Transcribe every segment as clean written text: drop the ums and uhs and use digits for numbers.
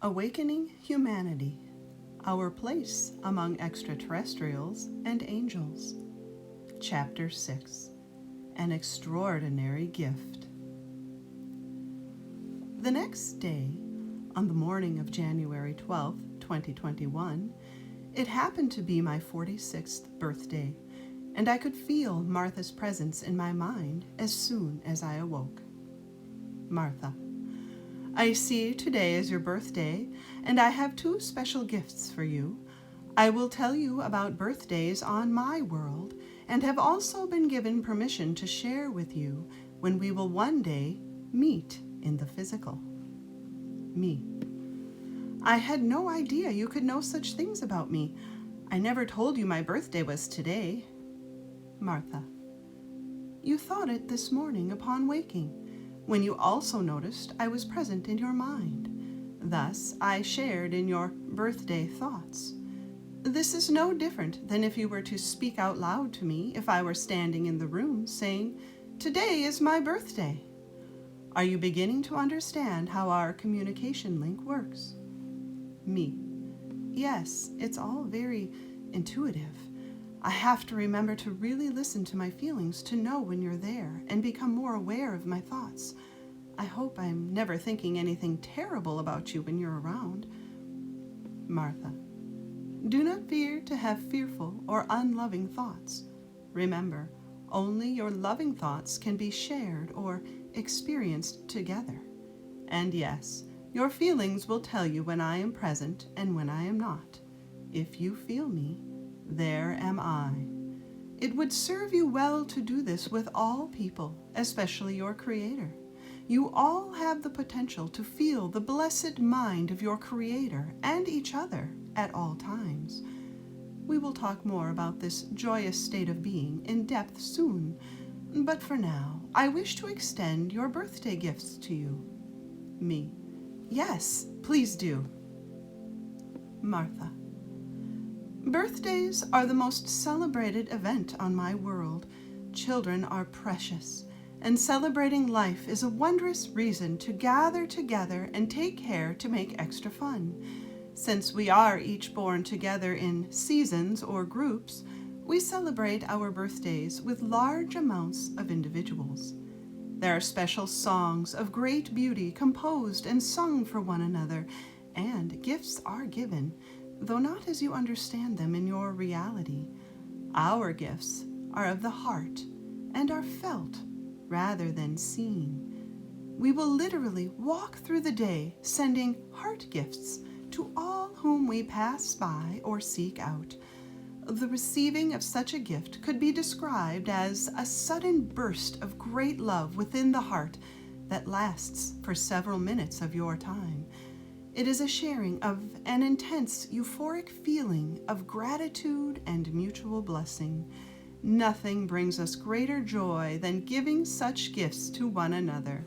Awakening Humanity, Our Place Among Extraterrestrials and Angels. Chapter 6, An Extraordinary Gift. The next day, on the morning of January 12th, 2021, it happened to be my 46th birthday, and I could feel Martha's presence in my mind as soon as I awoke. Martha: I see today is your birthday, and I have two special gifts for you. I will tell you about birthdays on my world, and have also been given permission to share with you when we will one day meet in the physical. Me: I had no idea you could know such things about me. I never told you my birthday was today. Martha: You thought it this morning upon waking, when you also noticed I was present in your mind. Thus, I shared in your birthday thoughts. This is no different than if you were to speak out loud to me if I were standing in the room saying, "Today is my birthday." Are you beginning to understand how our communication link works? Me: Yes, it's all very intuitive. I have to remember to really listen to my feelings to know when you're there and become more aware of my thoughts. I hope I'm never thinking anything terrible about you when you're around. Martha: Do not fear to have fearful or unloving thoughts. Remember, only your loving thoughts can be shared or experienced together. And yes, your feelings will tell you when I am present and when I am not. If you feel me, there am I. It would serve you well to do this with all people, especially your Creator. You all have the potential to feel the blessed mind of your Creator and each other at all times. We will talk more about this joyous state of being in depth soon, but for now, I wish to extend your birthday gifts to you. Me: Yes, please do. Martha: Birthdays are the most celebrated event on my world. Children are precious, and celebrating life is a wondrous reason to gather together and take care to make extra fun. Since we are each born together in seasons or groups, we celebrate our birthdays with large amounts of individuals. There are special songs of great beauty composed and sung for one another, and gifts are given, though not as you understand them in your reality. Our gifts are of the heart and are felt rather than seen. We will literally walk through the day sending heart gifts to all whom we pass by or seek out. The receiving of such a gift could be described as a sudden burst of great love within the heart that lasts for several minutes of your time. It is a sharing of an intense euphoric feeling of gratitude and mutual blessing. Nothing brings us greater joy than giving such gifts to one another.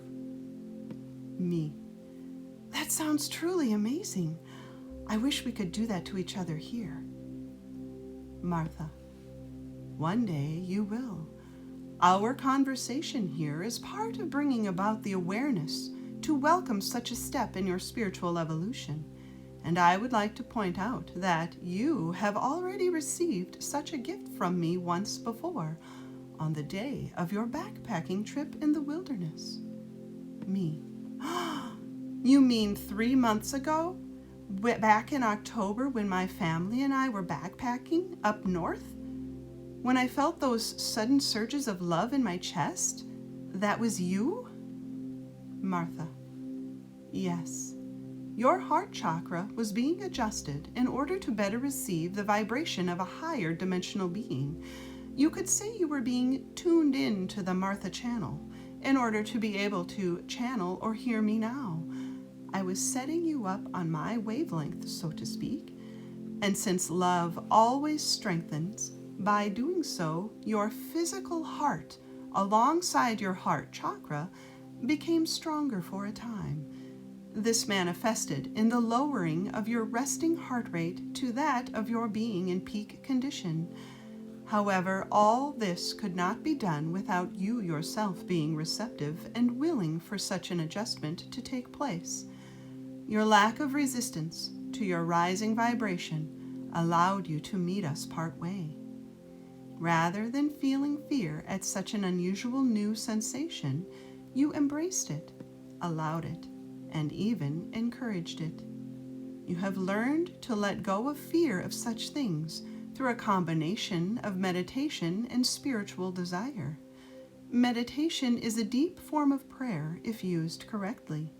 Me: That sounds truly amazing. I wish we could do that to each other here. Martha: One day you will. Our conversation here is part of bringing about the awareness to welcome such a step in your spiritual evolution, and I would like to point out that you have already received such a gift from me once before, on the day of your backpacking trip in the wilderness. Me: You mean 3 months ago? Back in October when my family and I were backpacking up north? When I felt those sudden surges of love in my chest? That was you? Martha: Yes. Your heart chakra was being adjusted in order to better receive the vibration of a higher dimensional being. You could say you were being tuned in to the Martha channel in order to be able to channel or hear me now. I was setting you up on my wavelength, so to speak, and since love always strengthens, by doing so, your physical heart, alongside your heart chakra, became stronger for a time. This manifested in the lowering of your resting heart rate to that of your being in peak condition. However, all this could not be done without you yourself being receptive and willing for such an adjustment to take place. your lack of resistance to your rising vibration allowed you to meet us part way. Rather than feeling fear at such an unusual new sensation, you embraced it, allowed it, and even encouraged it. You have learned to let go of fear of such things through a combination of meditation and spiritual desire. Meditation is a deep form of prayer if used correctly.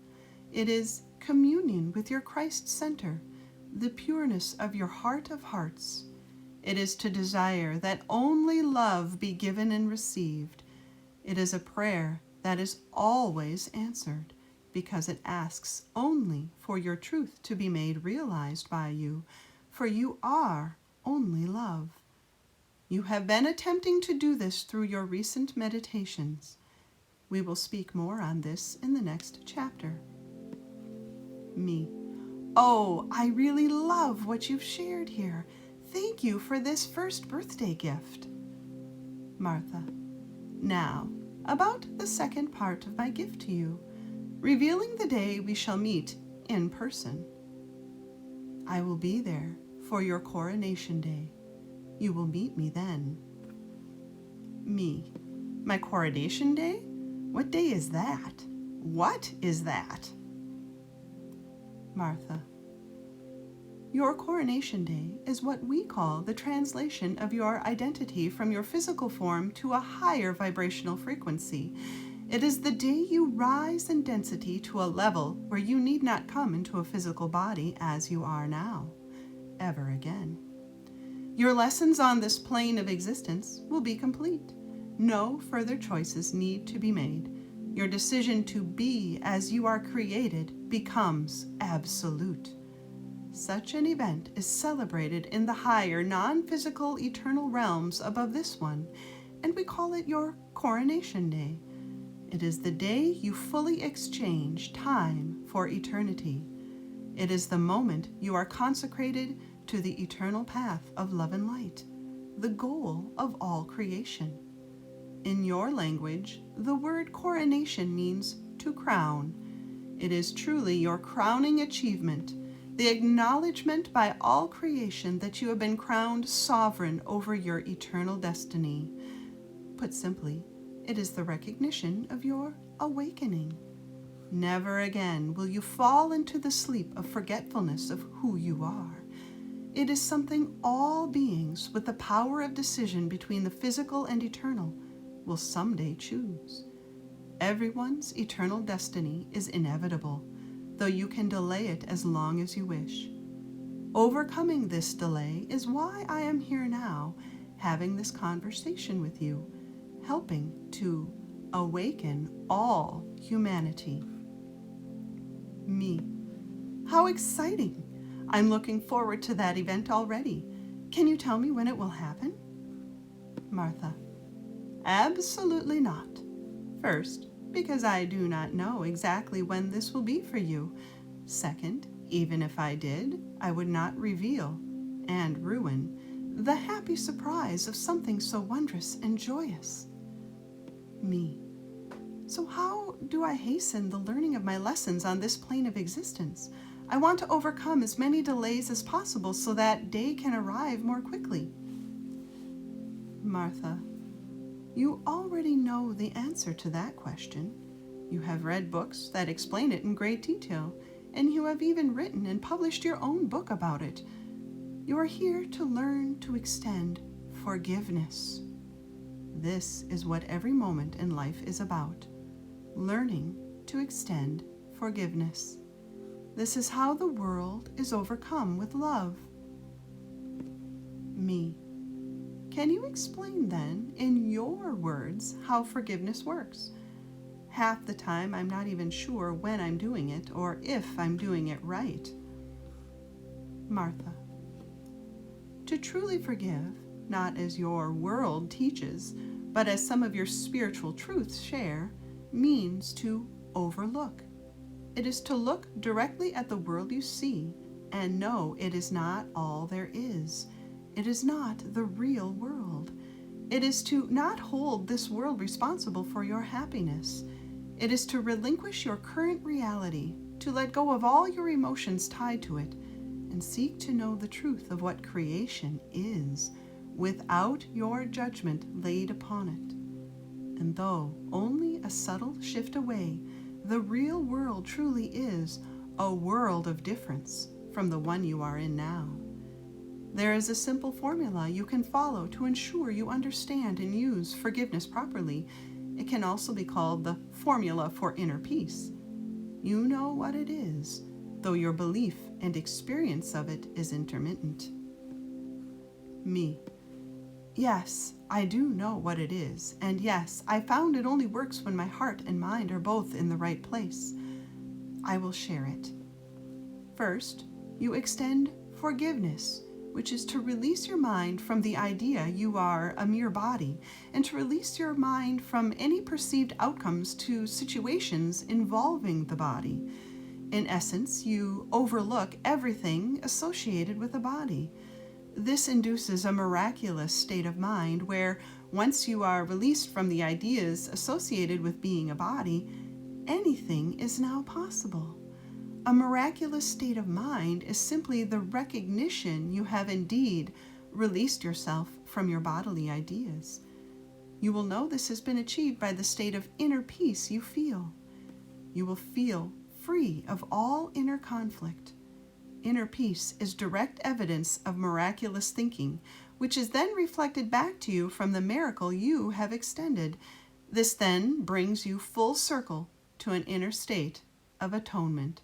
It is communion with your Christ center, the pureness of your heart of hearts. It is to desire that only love be given and received. It is a prayer that is always answered, because it asks only for your truth to be made realized by you, for you are only love. You have been attempting to do this through your recent meditations. We will speak more on this in the next chapter. Me. Oh, I really love what you've shared here. Thank you for this first birthday gift. Martha. Now, about the second part of my gift to you, revealing the day we shall meet in person. I will be there for your coronation day. You will meet me then. Me. My coronation day? What day is that? What is that? Martha. Your coronation day is what we call the translation of your identity from your physical form to a higher vibrational frequency. It is the day you rise in density to a level where you need not come into a physical body as you are now, ever again. Your lessons on this plane of existence will be complete. No further choices need to be made. Your decision to be as you are created becomes absolute. Such an event is celebrated in the higher, non-physical, eternal realms above this one, and we call it your coronation day. It is the day you fully exchange time for eternity. It is the moment you are consecrated to the eternal path of love and light, the goal of all creation. In your language, the word coronation means to crown. It is truly your crowning achievement, the acknowledgement by all creation that you have been crowned sovereign over your eternal destiny. Put simply, it is the recognition of your awakening. Never again will you fall into the sleep of forgetfulness of who you are. It is something all beings with the power of decision between the physical and eternal will someday choose. Everyone's eternal destiny is inevitable, though you can delay it as long as you wish. Overcoming this delay is why I am here now, having this conversation with you, helping to awaken all humanity. Me. How exciting! I'm looking forward to that event already. Can you tell me when it will happen? Martha. Absolutely not. First, because I do not know exactly when this will be for you. Second, even if I did, I would not reveal and ruin the happy surprise of something so wondrous and joyous. Me. So how do I hasten the learning of my lessons on this plane of existence? I want to overcome as many delays as possible so that day can arrive more quickly. Martha. You already know the answer to that question. You have read books that explain it in great detail, and you have even written and published your own book about it. You are here to learn to extend forgiveness. This is what every moment in life is about, learning to extend forgiveness. This is how the world is overcome with love. Me. Can you explain then, in your words, how forgiveness works? Half the time I'm not even sure when I'm doing it or if I'm doing it right. Martha. To truly forgive, not as your world teaches, but as some of your spiritual truths share, means to overlook. It is to look directly at the world you see and know it is not all there is. It is not the real world. It is to not hold this world responsible for your happiness. It is to relinquish your current reality to let go of all your emotions tied to it and seek to know the truth of what creation is, without your judgment laid upon it. And though only a subtle shift away, the real world truly is a world of difference from the one you are in now. There is a simple formula you can follow to ensure you understand and use forgiveness properly. It can also be called the formula for inner peace. You know what it is, though your belief and experience of it is intermittent. Me. Yes, I do know what it is, and yes, I found it only works when my heart and mind are both in the right place. I will share it. First, you extend forgiveness, which is to release your mind from the idea you are a mere body, and to release your mind from any perceived outcomes to situations involving the body. In essence, you overlook everything associated with a body. This induces a miraculous state of mind where, once you are released from the ideas associated with being a body, anything is now possible. A miraculous state of mind is simply the recognition you have indeed released yourself from your bodily ideas. You will know this has been achieved by the state of inner peace you feel. You will feel free of all inner conflict. Inner peace is direct evidence of miraculous thinking, which is then reflected back to you from the miracle you have extended. This then brings you full circle to an inner state of atonement,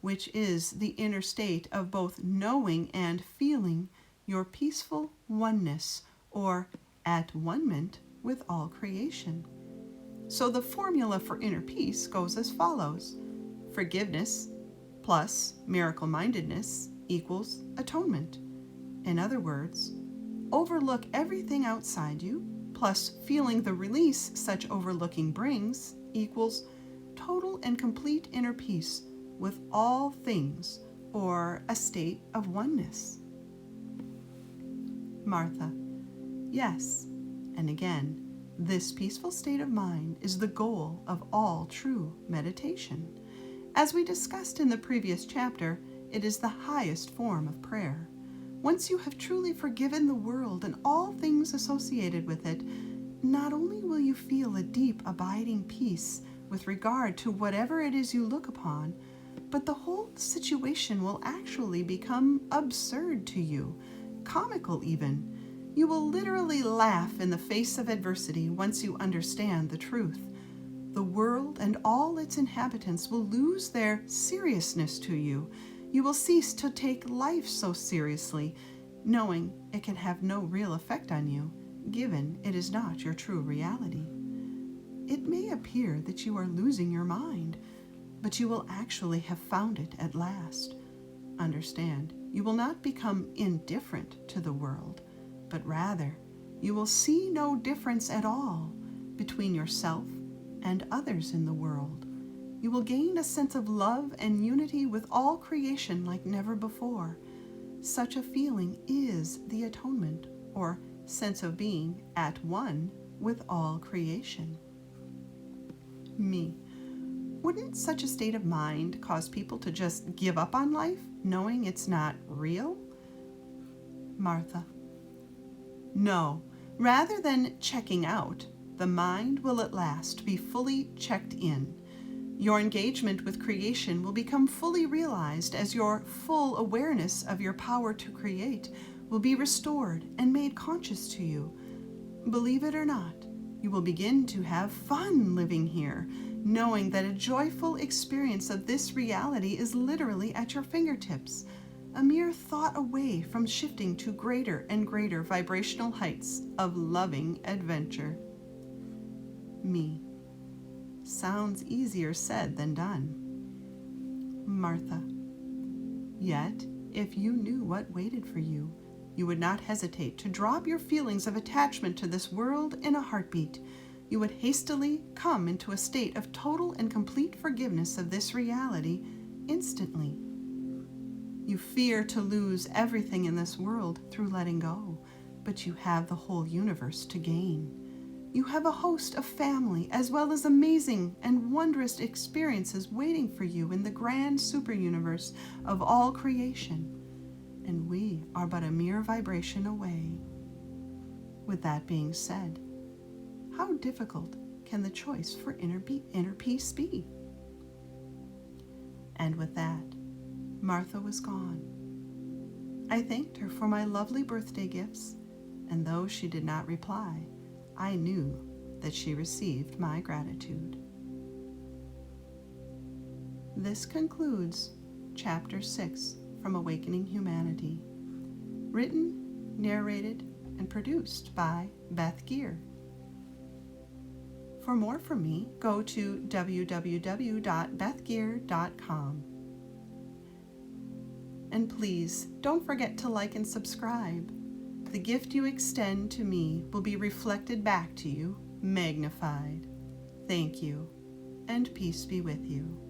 which is the inner state of both knowing and feeling your peaceful oneness, or at one-ment with all creation. So the formula for inner peace goes as follows: forgiveness plus miracle-mindedness equals atonement. In other words, overlook everything outside you, plus feeling the release such overlooking brings equals total and complete inner peace with all things, or a state of oneness. Martha. Yes, and again, this peaceful state of mind is the goal of all true meditation. As we discussed in the previous chapter, it is the highest form of prayer. Once you have truly forgiven the world and all things associated with it, not only will you feel a deep, abiding peace with regard to whatever it is you look upon, but the whole situation will actually become absurd to you, comical even. You will literally laugh in the face of adversity once you understand the truth. The world and all its inhabitants will lose their seriousness to you. You will cease to take life so seriously, knowing it can have no real effect on you, given it is not your true reality. It may appear that you are losing your mind, but you will actually have found it at last. Understand, you will not become indifferent to the world, but rather, you will see no difference at all between yourself and others in the world. You will gain a sense of love and unity with all creation like never before. Such a feeling is the atonement, or sense of being at one with all creation. Me. Wouldn't such a state of mind cause people to just give up on life, knowing it's not real? Martha. No. Rather than checking out, the mind will at last be fully checked in. Your engagement with creation will become fully realized as your full awareness of your power to create will be restored and made conscious to you. Believe it or not, you will begin to have fun living here, knowing that a joyful experience of this reality is literally at your fingertips, a mere thought away from shifting to greater and greater vibrational heights of loving adventure. Me. Sounds easier said than done. Martha. Yet, if you knew what waited for you, you would not hesitate to drop your feelings of attachment to this world in a heartbeat. You would hastily come into a state of total and complete forgiveness of this reality instantly. You fear to lose everything in this world through letting go, but you have the whole universe to gain. You have a host of family, as well as amazing and wondrous experiences waiting for you in the grand super universe of all creation, and we are but a mere vibration away. With that being said, how difficult can the choice for inner peace be? And with that, Martha was gone. I thanked her for my lovely birthday gifts, and though she did not reply, I knew that she received my gratitude. This concludes Chapter 6 from Awakening Humanity, written, narrated, and produced by Beth Geer. For more from me, go to www.bethgeer.com. And please don't forget to like and subscribe. The gift you extend to me will be reflected back to you, magnified. Thank you, and peace be with you.